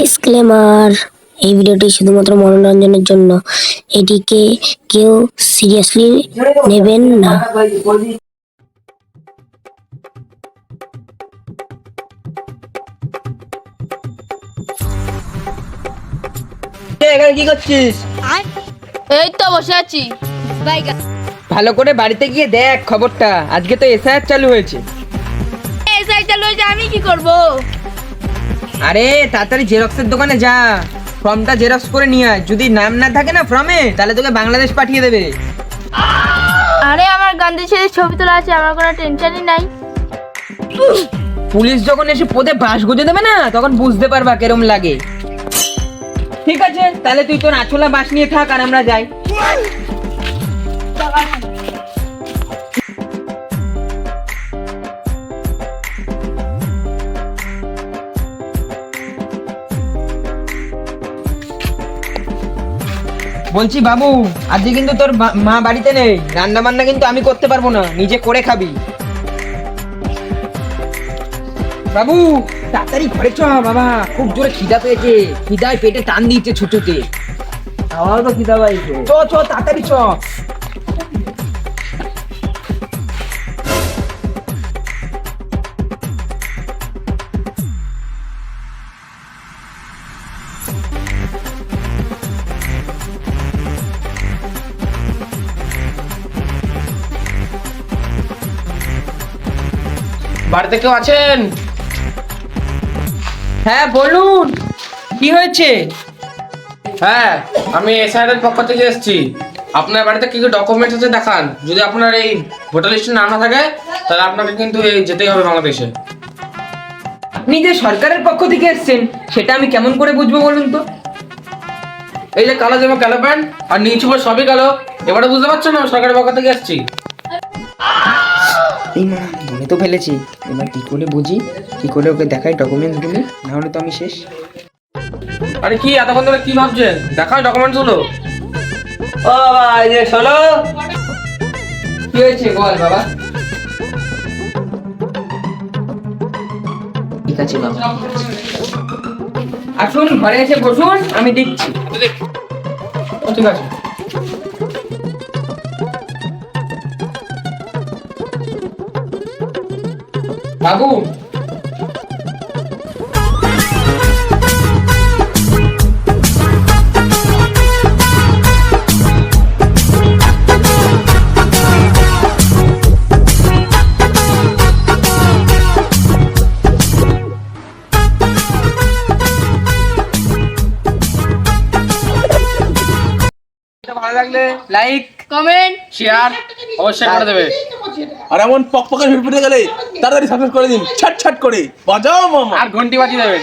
Disclaimer, এই ভিডিওটি শুধুমাত্র মনোরঞ্জনের জন্য। এটিকে কেউ সিরিয়াসলি নেবেন না। এখানে কি করছিস? এই তো বসে আছি। ভালো করে বাড়িতে গিয়ে দেখ খবরটা, আজকে তো এসআইআর চালু হয়েছে। এসআই চালু হয়েছে, আমি কি করব? আরে তাড়াতাড়ি জেরক্সের দোকানে যা, ফর্মটা জেরক্স করে নিয়ে আয়। যদি নাম না থাকে না ফর্মে, তাহলে তোকে বাংলাদেশ পাঠিয়ে দেবে। আরে আমার গান্ধী ছেলের ছবি তোলা আছে, আমার কোনো টেনশনই নাই। পুলিশ যখন এসে পদে বাঁশ গুঁজে দেবে না, তখন বুঝতে পারবা কেরম লাগে। ঠিক আছে, তাহলে তুই তোর আছলা বাঁশ নিয়ে থাক আর আমরা যাই। বলছি বাবু, আজকে কিন্তু তোর মা বাড়িতে নেই, রান্না বান্না কিন্তু আমি করতে পারবো না, নিজে করে খাবি। বাবু তাড়াতাড়ি ঘরে চ বাবা, খুব জোরে খিদা পেয়েছে, খিদায় পেটে টান দিচ্ছে ছুটুতে। আমারও তো খিদা পাইছে। চ চ তাড়াতাড়ি চ। বাড়িতে কেউ আছেন? হ্যাঁ বলুন, কি হয়েছে? হ্যাঁ, আমি এসআইআর এর পক্ষ থেকে এসেছি। আপনার বাড়িতে কি কি ডকুমেন্টস আছে দেখান। যদি আপনার এই ভোটার লিস্টে নাম না থাকে, তাহলে আপনাকে কিন্তু যেতেই হবে বাংলাদেশে। আপনি যে সরকারের পক্ষ থেকে এসেছেন, সেটা আমি কেমন করে বুঝবো বলুন তো? এই যে কালো জামা, কালো প্যান্ট আর নিচু উপর সবই কালো, এবারে বুঝতে পারছেন না আমি সরকারের পক্ষ থেকে এসেছি। এই মা মনে তো ফেলেছি, এবার কি করে বুঝি, কি করে ওকে দেখাই ডকুমেন্টস গুলো, না হলে তো আমি শেষ। আরে কি এতক্ষণ ধরে কি ভাবছেন? দেখাও ডকুমেন্টস গুলো। ও বাবা, এই যে শোনো। কি হয়েছে বল বাবা? ঠিক আছে বাবা, আসুন ঘরে এসে বসুন, আমি দিচ্ছি। ঠিক আছে। বাবু ভালো লাগলে লাইক, কমেন্ট, শেয়ার অবশ্যই করে দেবে। আর এমন পকপকে ভিড় গেলে তাড়াতাড়ি সাবস্ক্রাইব করে দিন, ছাট ছাট করে বাজাও মামা। আর ঘন্টি বাজিয়ে দেবেন।